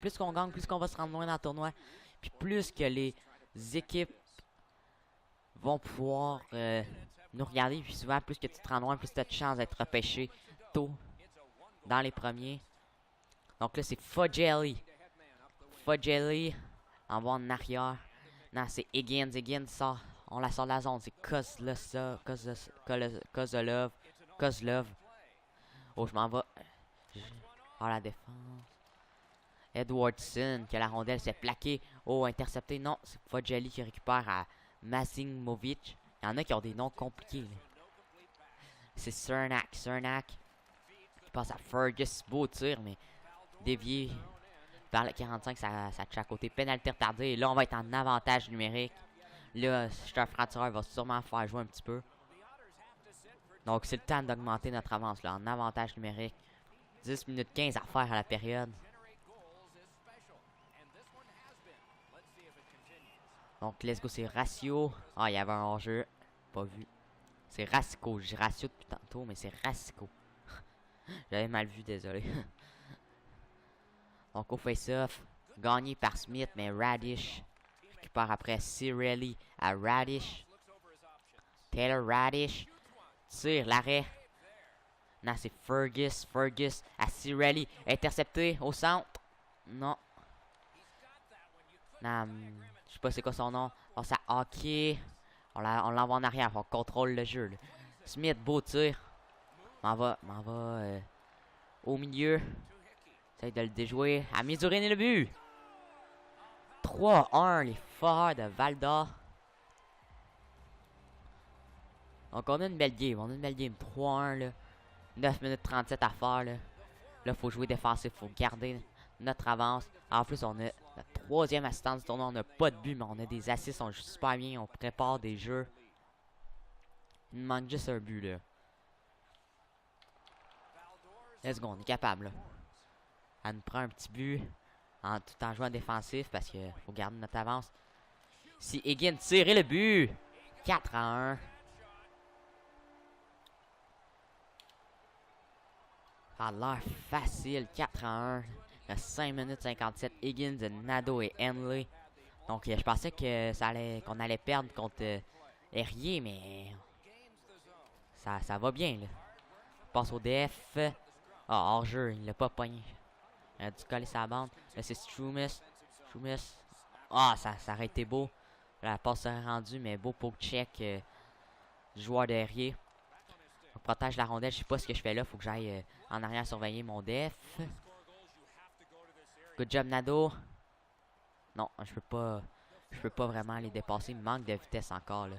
plus qu'on gagne, plus qu'on va se rendre loin dans le tournoi. Puis plus que les équipes vont pouvoir nous regarder. Puis souvent, plus que tu te rends loin, plus tu as de chances d'être repêché tôt dans les premiers. Donc là, c'est Fudgelly. Fudgelly en bas en arrière. Non, c'est Higgins. Higgins sort. On la sort de la zone. C'est Kozlov. Kozlov. Oh, je m'en vais. Oh, la défense. Edwardson, que la rondelle s'est plaquée. Oh, intercepté. Non, c'est Fudgelly qui récupère à Masimovic. Il y en a qui ont des noms compliqués. C'est Cernak. Cernak qui passe à Fergus. Beau tir, mais dévié par le 45. Ça touche à côté. Pénalité retardée. Et là, on va être en avantage numérique. Là, Jeter Franc-tireur va sûrement faire jouer un petit peu. Donc, c'est le temps d'augmenter notre avance là, en avantage numérique. 10 minutes 15 à faire à la période. Donc, let's go, c'est Ratio. Ah, il y avait un hors-jeu. Pas vu. C'est Rasco. J'ai Ratio depuis tantôt, mais c'est Rasco. J'avais mal vu, désolé. Donc, au face-off, gagné par Smith, mais Radish récupère après Cirelli à Radish. Taylor Radish. Tire, l'arrêt. Non, c'est Fergus. Fergus à Cirelli. Intercepté au centre. Non. Non, je sais pas c'est quoi son nom. Oh, ça hockey. On l'envoie en arrière. On contrôle le jeu. Là. Smith, beau tir. M'en va au milieu. Essaye de le déjouer. À Mizurine le but. 3-1, les forts de Val-d'Or. Donc on a une belle game. On a une belle game. 3-1 là. 9 minutes 37 à faire là. Là, faut jouer défensif. Faut garder notre avance. En plus, on a notre troisième assistance du tournoi. On n'a pas de but, mais on a des assists. On joue super bien. On prépare des jeux. Il nous manque juste un but là. Let's go, on est capable là. Elle nous prend un petit but tout en jouant défensif parce qu'il faut garder notre avance. Si Higgins tirait le but. 4-1. Ça a l'air facile. 4-1. Il y a 5 minutes 57. Higgins, Nado et Henley. Donc je pensais que qu'on allait perdre contre Herrier, mais ça va bien là. On passe au DF. Ah, hors-jeu, il l'a pas pogné. Il a dû coller sa bande. Là, c'est Strumis. Strumis. Ah, ça aurait été beau. La passe serait rendue, mais beau poke check du joueur derrière. On protège la rondelle. Je sais pas ce que je fais là. Faut que j'aille en arrière surveiller mon def. Good job, Nado. Non, je peux pas vraiment les dépasser. Il me manque de vitesse encore là.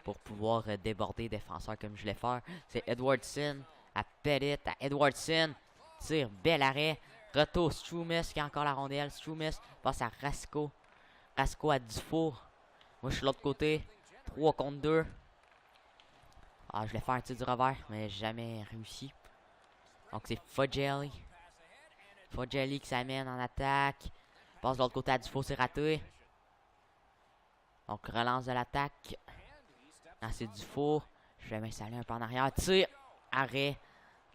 Pour pouvoir déborder défenseur comme je voulais faire. C'est Edwardson à Pettit, à Edwardson. Tire, bel arrêt. Retour, Strumis qui a encore la rondelle. Strumis passe à Rasco. Rasco à Dufour. Moi, je suis de l'autre côté. 3 contre 2. Ah, je voulais faire un tir du revers, mais jamais réussi. Donc, c'est Fudgelly. Fudgelly qui s'amène en attaque. Passe de l'autre côté à Dufour, c'est raté. Donc, relance de l'attaque. Ah, c'est Dufour. Je vais m'installer un peu en arrière. Tire. Arrêt.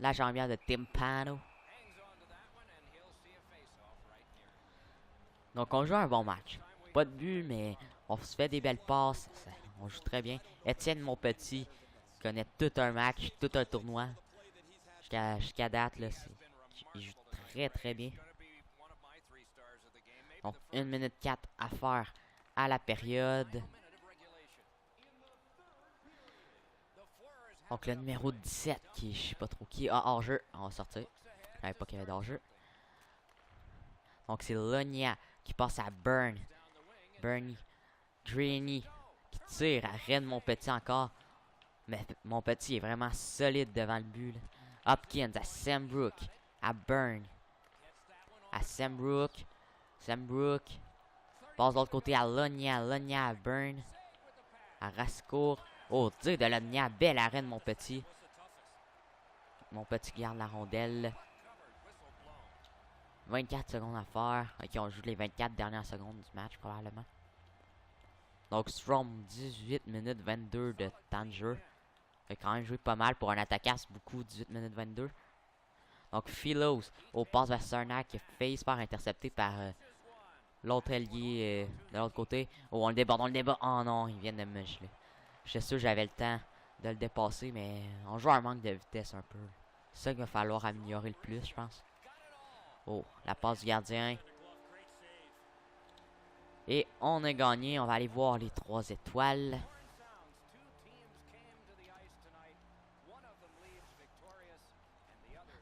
La jambière de Timpano. Donc, on joue un bon match. Pas de but, mais on se fait des belles passes. On joue très bien. Étienne Monpetit connaît tout un match, tout un tournoi. Jusqu'à date, là, il joue très très bien. Donc, 1 minute 4 à faire à la période. Donc, le numéro 17, qui je sais pas trop qui. Ah, hors-jeu. On va sortir. Je savais pas qu'il y avait d'hors-jeu. Donc, c'est Lonia qui passe à Burn. Bernie. Greeny qui tire à Rennes Monpetit encore. Mais Monpetit est vraiment solide devant le but. Là. Hopkins à Sembrook. À Burn. À Sembrook. Sembrook. Passe de l'autre côté à Lonia. Lonia à Burn. À Rascourt. Oh, tir de Lonia. Belle arène, Monpetit. Monpetit garde la rondelle. 24 secondes à faire. Ok, on joue les 24 dernières secondes du match, probablement. Donc, Strom, 18 minutes 22 de temps de jeu. Fait quand même joué pas mal pour un attaquant, c'est beaucoup, 18 minutes 22. Donc Philos au passe vers Cernak qui a failli se faire intercepter par l'autre ailier de l'autre côté. Oh, on le déborde, on le déborde. Oh non, ils viennent de me geler. J'étais sûr que j'avais le temps de le dépasser, mais on joue un manque de vitesse un peu. C'est ça qu'il va falloir améliorer le plus, je pense. Oh, la passe du gardien. Et on a gagné. On va aller voir les 3 étoiles.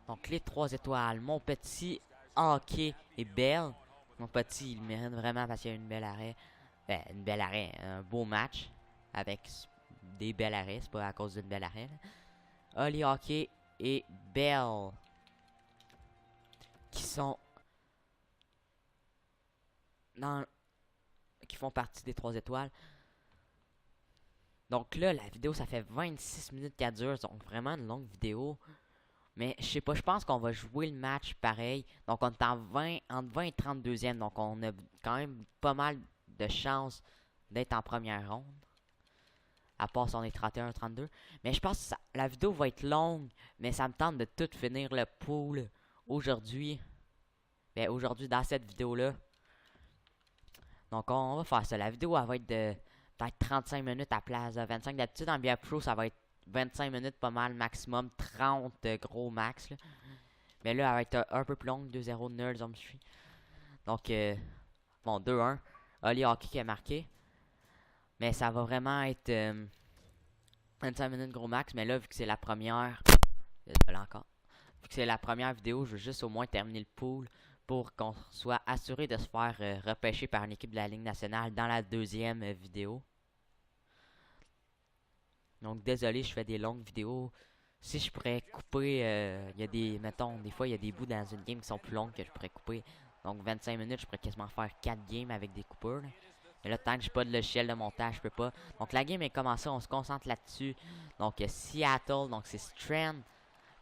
Donc les 3 étoiles. Mon petit, Hockey et Bell. Mon petit, il mérite vraiment parce qu'il y a une belle arrêt. Ben, une belle arrêt. Un beau match. Avec des belles arrêts. C'est pas à cause d'une belle arrêt. Oli Hockey et Bell. Qui sont qui font partie des 3 étoiles. Donc là, la vidéo, ça fait 26 minutes qu'elle dure. Donc vraiment une longue vidéo. Mais je sais pas, je pense qu'on va jouer le match pareil. Donc on est entre 20 et 32e. Donc on a quand même pas mal de chances d'être en première ronde. À part si on est 31-32. Mais je pense que la vidéo va être longue. Mais ça me tente de tout finir le pool aujourd'hui. Ben aujourd'hui dans cette vidéo-là. Donc on va faire ça. La vidéo elle va être de peut-être 35 minutes à place de 25. D'habitude en NBA Pro ça va être 25 minutes pas mal maximum. 30 gros max là. Mais là elle va être un peu plus longue. 2-0 Nerds on me suit. Donc bon 2-1. Oli Hockey qui a marqué. Mais ça va vraiment être 25 minutes gros max. Mais là vu que c'est la première. Désolé encore. Vu que c'est la première vidéo, je veux juste au moins terminer le pool. Pour qu'on soit assuré de se faire repêcher par une équipe de la Ligue nationale dans la deuxième vidéo. Donc désolé, je fais des longues vidéos. Si je pourrais couper, il y a des, mettons, des fois il y a des bouts dans une game qui sont plus longues que je pourrais couper. Donc 25 minutes, je pourrais quasiment faire 4 games avec des coupures. Là. Mais là, tant que j'ai pas de logiciel de montage, je peux pas. Donc la game est commencée, on se concentre là-dessus. Donc Seattle, donc c'est Strand.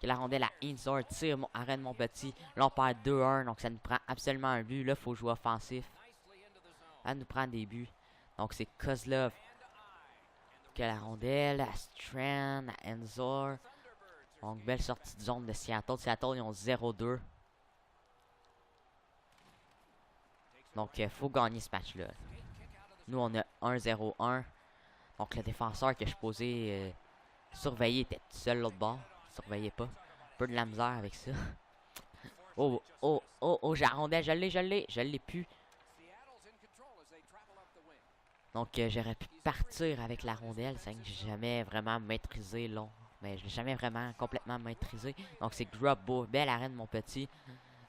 La rondelle à Insor, tire, arrête mon petit. Là on perd 2-1, donc ça nous prend absolument un but. Là il faut jouer offensif. Ça nous prend des buts. Donc c'est Kozlov qui a la rondelle, à Strand, à Enzor. Donc belle sortie de zone de Seattle. Seattle ils ont 0-2. Donc il faut gagner ce match là. Nous on a 1-0-1. Donc le défenseur que je posais surveiller était tout seul l'autre bord. Surveillez pas. Un peu de la misère avec ça. Oh, oh, oh, oh, j'ai la rondelle, je l'ai plus. Donc j'aurais pu partir avec la rondelle, c'est que j'ai jamais vraiment maîtrisé long. Mais je l'ai jamais vraiment complètement maîtrisé. Donc c'est drop beau, belle arène mon petit.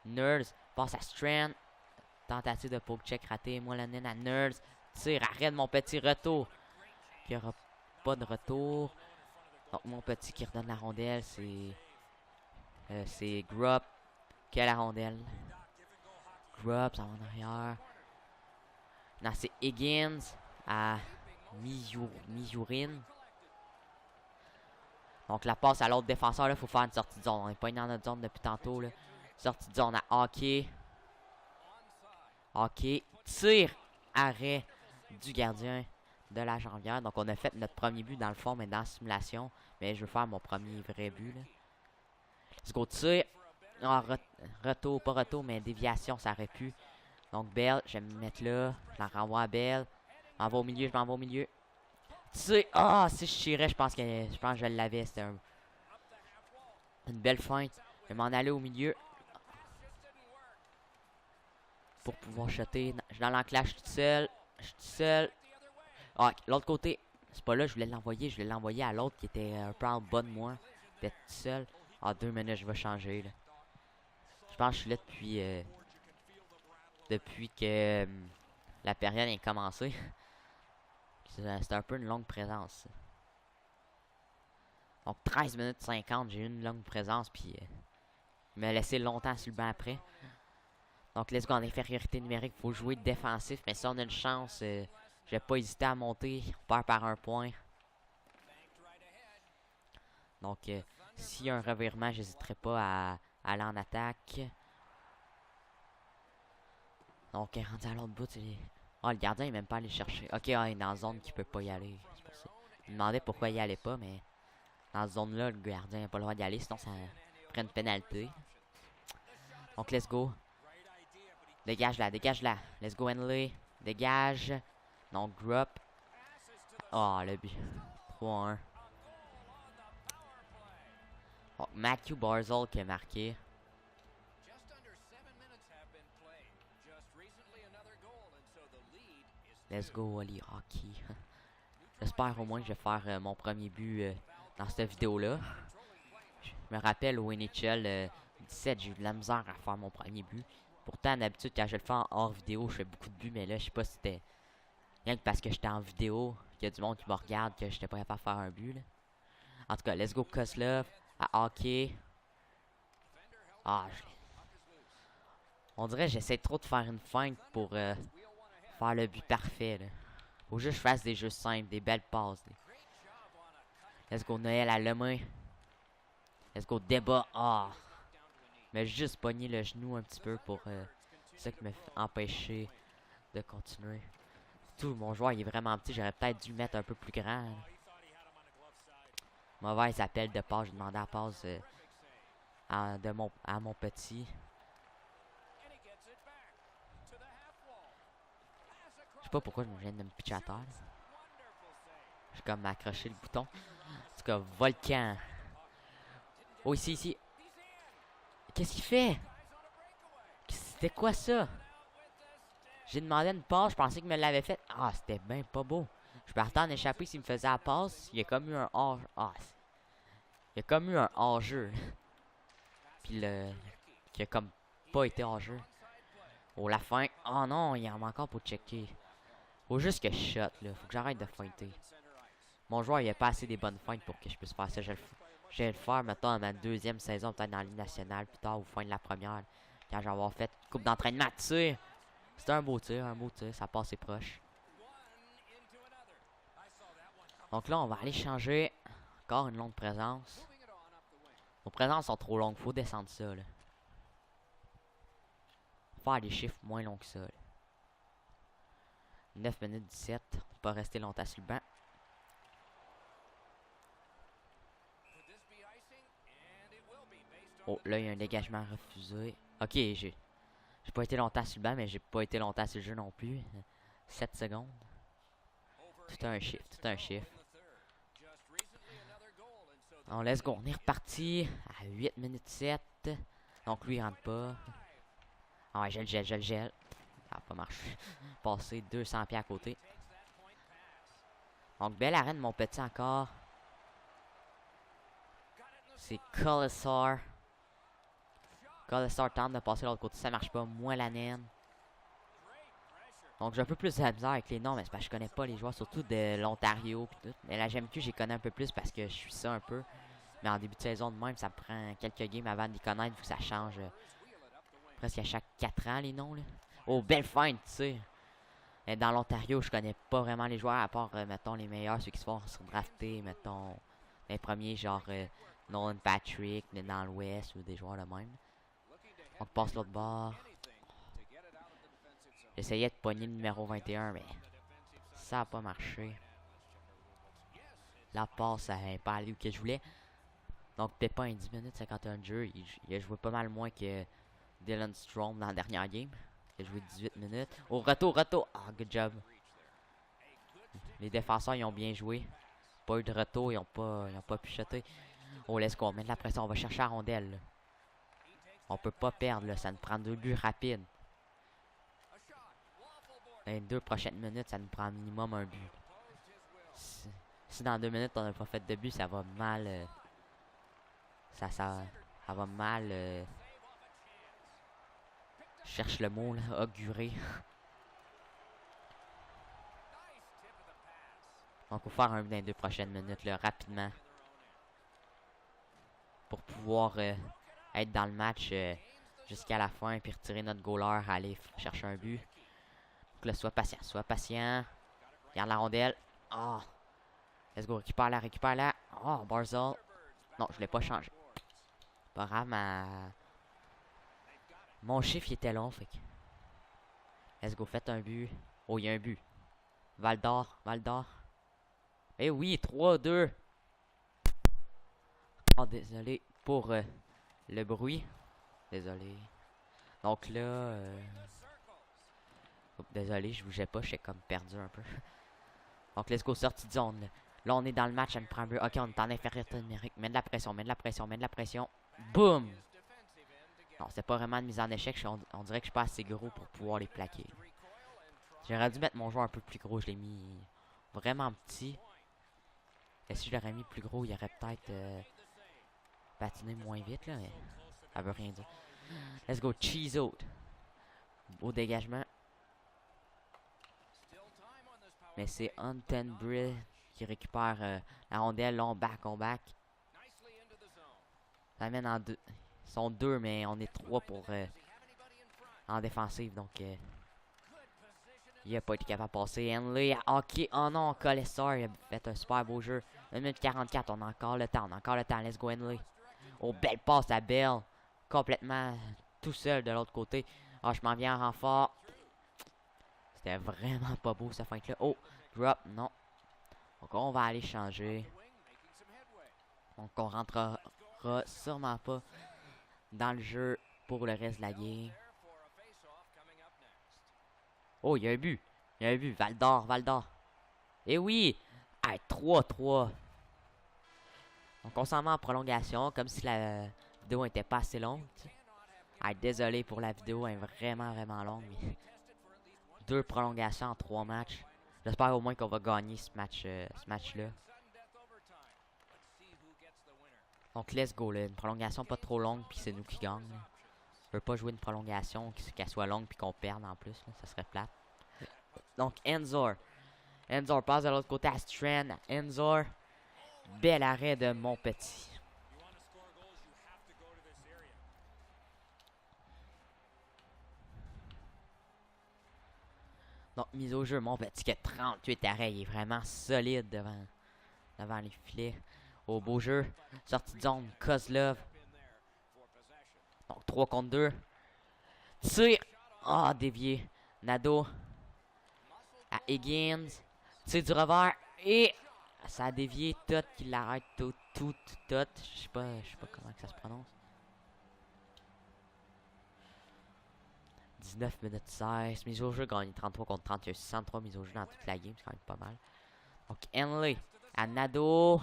Nerds, passe à Strand. Tentative de poke check raté. Moulanen à Nerds. Tire, arrête mon petit retour. Il n'y aura pas de retour. Donc mon petit qui redonne la rondelle, c'est Grubb qui a la rondelle. Grubb, ça va en arrière. Non, c'est Higgins à Mijourin. Donc la passe à l'autre défenseur, il faut faire une sortie de zone. On n'est pas dans notre zone depuis tantôt. Là. Sortie de zone à Hockey. Hockey, tire, arrêt du gardien de la Janvière. Donc on a fait notre premier but dans le fond, mais dans la simulation. Mais je veux faire mon premier vrai but. Là. Let's go, tire. Oh, retour, pas retour, mais déviation, ça aurait pu. Donc Bell, je vais me mettre là. Je la renvoie à Bell. Je m'en vais au milieu, je m'en vais au milieu. Tire. Ah, si je tirais, je pense que je l'avais. C'était une belle feinte. Je vais m'en aller au milieu. Pour pouvoir shotter. Je suis dans l'enclage, je suis tout seul. Je suis tout seul. Ah, l'autre côté. C'est pas là, je voulais l'envoyer. Je voulais l'envoyer à l'autre qui était un peu en bas de moi. D'être tout seul. Ah, 2 minutes, je vais changer. Là. Je pense que je suis là depuis que la période est commencée. C'est un peu une longue présence. Donc 13 minutes 50, j'ai eu une longue présence. Puis il m'a laissé longtemps sur le banc après. Donc let's go en infériorité numérique. Il faut jouer défensif. Mais si on a une chance, je vais pas hésiter à monter. On perd par 1 point. Donc s'il y a un revirement, j'hésiterai pas à aller en attaque. Donc rendu à l'autre bout, oh, le gardien il est même pas allé chercher. Ok, il est dans la zone qui peut pas y aller. Il me demandait pourquoi il y allait pas, mais dans cette zone là, le gardien n'a pas le droit d'y aller, sinon ça prend une pénalité. Donc, let's go. Dégage-la, dégage-la. Let's go, Henley. Dégage. Non, drop. Oh, le but. 3-1. Donc, Matthew Barzal qui a marqué. Let's go, Oli Hockey. J'espère au moins que je vais faire mon premier but dans cette vidéo-là. Je me rappelle au NHL 17, j'ai eu de la misère à faire mon premier but. Pourtant, d'habitude, quand je le fais en hors vidéo, je fais beaucoup de buts, mais là, je sais pas si c'était rien que parce que j'étais en vidéo, qu'il y a du monde qui me regarde, que j'étais pas capable de faire un but. Là. En tout cas, let's go Kozlov à hockey. Ah, on dirait que j'essaie trop de faire une feinte pour faire le but parfait. Là. Faut juste que je fasse des jeux simples, des belles passes. Là. Let's go Noël à la main. Let's go débat. Ah. Mais juste pogné le genou un petit peu pour ça qui m'a empêché de continuer. Tout mon joueur il est vraiment petit. J'aurais peut-être dû le mettre un peu plus grand. Là. Mauvais appel de passe. Je demandais la passe à mon petit. Je sais pas pourquoi je viens de me pitcher à terre. J'ai comme accroché le bouton. En tout cas, Volcan. Oh, ici, ici. Qu'est-ce qu'il fait? C'était quoi ça? J'ai demandé une passe, je pensais qu'il me l'avait fait. Ah, c'était bien pas beau. Je partais en échapper s'il me faisait la passe. Il y a comme eu un hors. Ah, il y a comme eu un hors-jeu. Puis le. Qui a comme pas été hors-jeu. Oh, la fin. Oh non, il y en a encore pour checker. Faut juste que je shot, là. Faut que j'arrête de feinter. Mon joueur, il a pas assez des bonnes feintes pour que je puisse faire ça. Je vais le faire, maintenant dans ma deuxième saison, peut-être dans la Ligue nationale, plus tard, ou fin de la première. Quand j'ai avoir fait une coupe d'entraînement de tir. C'était un beau tir, ça passait proche. Donc là, on va aller changer. Encore une longue présence. Nos présences sont trop longues, faut descendre ça, là. Faire des chiffres moins longs que ça, là. 9 minutes 17, on peut pas rester longtemps sur le banc. Oh, là, il y a un dégagement refusé. Ok, j'ai pas été longtemps sur le banc, mais j'ai pas été longtemps sur le jeu non plus. 7 secondes. Tout un chiffre, tout un chiffre. On let's go, on est reparti à 8 minutes 7. Donc lui, il rentre pas. Ah ouais, je le gèle. Ça n'a pas marché. Passer 200 pieds à côté. Donc, belle arène, mon petit encore. C'est Colasar. Colasar tente de passer de l'autre côté. Ça marche pas. Moi, la naine. Donc, j'ai un peu plus de misère avec les noms, mais c'est parce que je connais pas les joueurs, surtout de l'Ontario. Mais la GMQ, j'y connais un peu plus parce que je suis ça un peu. Mais en début de saison de même, ça prend quelques games avant de les connaître, vu que ça change presque à chaque 4 ans, les noms. Là. Oh, belle feinte, tu sais. Dans l'Ontario, je connais pas vraiment les joueurs, à part, mettons, les meilleurs, ceux qui se font drafter, mettons, les premiers, genre Nolan Patrick, dans l'Ouest, ou des joueurs de même. On passe l'autre bord. J'essayais de pogner le numéro 21, mais ça a pas marché. La passe, ça n'a pas allé où que je voulais. Donc, Pépin, 10 minutes, 51 de jeu. Il a joué pas mal moins que Dylan Strome dans la dernière game. Il a joué 18 minutes. Oh, retour. Ah, good job. Les défenseurs, ils ont bien joué. Pas eu de retour, ils ont pas pu shotter. Oh, let's go. On met de la pression. On va chercher la rondelle. Là. On peut pas perdre, là. Ça nous prend 2 buts rapides. Dans les 2 prochaines minutes, ça nous prend minimum un but. Si dans 2 minutes, on n'a pas fait de but, ça va mal. Ça va mal. Je cherche le mot, là. Augurer. Donc, il faut faire un but dans les 2 prochaines minutes, là, rapidement. Pour pouvoir être dans le match jusqu'à la fin, puis retirer notre goaler, aller chercher un but. Donc là, sois patient. Regarde la rondelle. Ah! Oh. Let's go, récupère-la. Oh, Barzal. Non, je l'ai pas changé. Pas grave, mon chiffre, il était long, fait que... Let's go, faites un but. Oh, il y a un but. Val d'Or. Eh oui, 3-2. Oh, désolé pour le bruit. Désolé. Donc là... Oups, désolé, je bougeais pas, j'étais comme perdu un peu. Donc let's go, sortie de zone. Là, on est dans le match, elle me prend un but. Ok, on est en infériorité numérique. Mets de la pression, mets de la pression, mets de la pression. Boum! Non, c'est pas vraiment une mise en échec. On dirait que je suis pas assez gros pour pouvoir les plaquer. J'aurais dû mettre mon joueur un peu plus gros. Je l'ai mis vraiment petit. Et si je l'aurais mis plus gros, il aurait peut-être patiné moins vite, là. Mais ça veut rien dire. Let's go, cheese out. Beau dégagement. Mais c'est Untenbridge qui récupère la rondelle. Là, on back. Ça mène en deux. Ils sont deux, mais on est trois pour en défensive. Donc, il a pas été capable de passer. Henley, ok. Oh non, Colessor, il a fait un super beau jeu. 1 minute 44, on a encore le temps. Let's go, Henley. Oh, belle passe à Bell. Complètement tout seul de l'autre côté. Ah, je m'en viens en renfort. C'était vraiment pas beau, cette feinte-là. Oh, drop, non. Donc, on va aller changer. Donc, on rentrera sûrement pas dans le jeu pour le reste de la game. Oh, il y a un but. Val d'Or. Et oui! Hey, 3-3. Donc, on s'en met en prolongation, comme si la vidéo n'était pas assez longue. Hey, désolé pour la vidéo, elle est vraiment longue. Mais 2 prolongations en 3 matchs. J'espère au moins qu'on va gagner ce match-là. Donc, let's go, là. Une prolongation pas trop longue, puis c'est nous qui gagnons. Je veux pas jouer une prolongation, qu'elle soit longue, puis qu'on perde en plus. Là. Ça serait plate. Donc, Enzor passe de l'autre côté à Strand. Enzor. Bel arrêt de mon petit. Donc, mise au jeu, mon petit qui a 38 arrêts. Il est vraiment solide devant les filets. Au beau jeu. Sortie de zone, Kozlov. Donc, 3 contre 2. Tir. Ah, dévié. Nadeau. À Higgins. Tir du revers. Et ça a dévié. Tot qui l'arrête. Tot. Je sais pas comment que ça se prononce. 19 minutes 16. Mise au jeu, gagné 33 contre 30. Il y a 63 mises au jeu dans toute la game. C'est quand même pas mal. Donc, Henley. À Nadeau.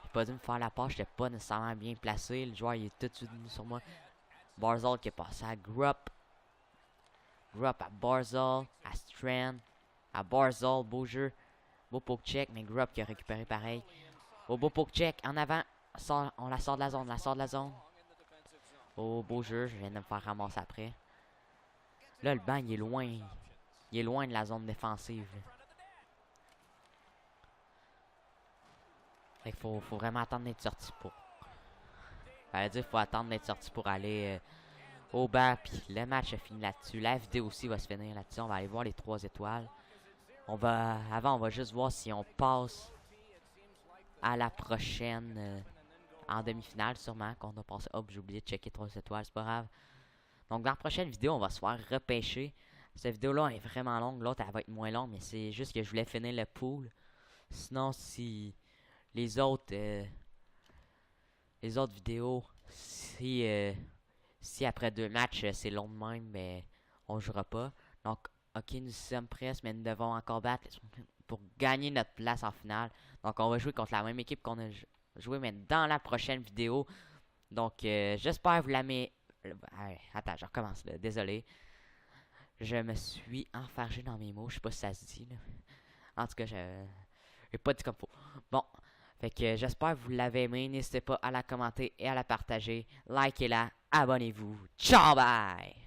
J'ai pas dû me faire la passe. J'étais pas nécessairement bien placé. Le joueur, il est tout de suite venu sur moi. Barzal qui est passé à Grupp. Grupp à Barzal. À Strand. À Barzal. Beau jeu. Beau poke check. Mais Grupp qui a récupéré pareil. Au beau poke check. En avant. On la sort de la zone. Oh, beau jeu. Je viens de me faire ramasser après. Là, le banc, il est loin. Il est loin de la zone défensive. Fait qu'il faut vraiment attendre d'être sorti pour... Ça veut dire qu'il faut attendre d'être sorti pour aller au banc. Puis le match a fini là-dessus. La vidéo aussi va se finir là-dessus. On va aller voir les 3 étoiles. Avant, on va juste voir si on passe à la prochaine... en demi-finale, sûrement. Qu'on a passé... Hop, j'ai oublié de checker 3 étoiles. C'est pas grave. Donc, dans la prochaine vidéo, on va se faire repêcher. Cette vidéo-là est vraiment longue. L'autre, elle va être moins longue. Mais c'est juste que je voulais finir le pool. Sinon, si les autres vidéos, si après 2 matchs, c'est long de même, ben, on jouera pas. Donc, ok, nous sommes prêts, mais nous devons encore battre pour gagner notre place en finale. Donc, on va jouer contre la même équipe qu'on a joué, mais dans la prochaine vidéo. Donc, j'espère vous l'aimer. Attends, je recommence là. Désolé. Je me suis enfargé dans mes mots. Je sais pas si ça se dit là. En tout cas, j'ai pas dit comme faut. Bon. Fait que j'espère que vous l'avez aimé. N'hésitez pas à la commenter et à la partager. Likez-la. Abonnez-vous. Ciao, bye!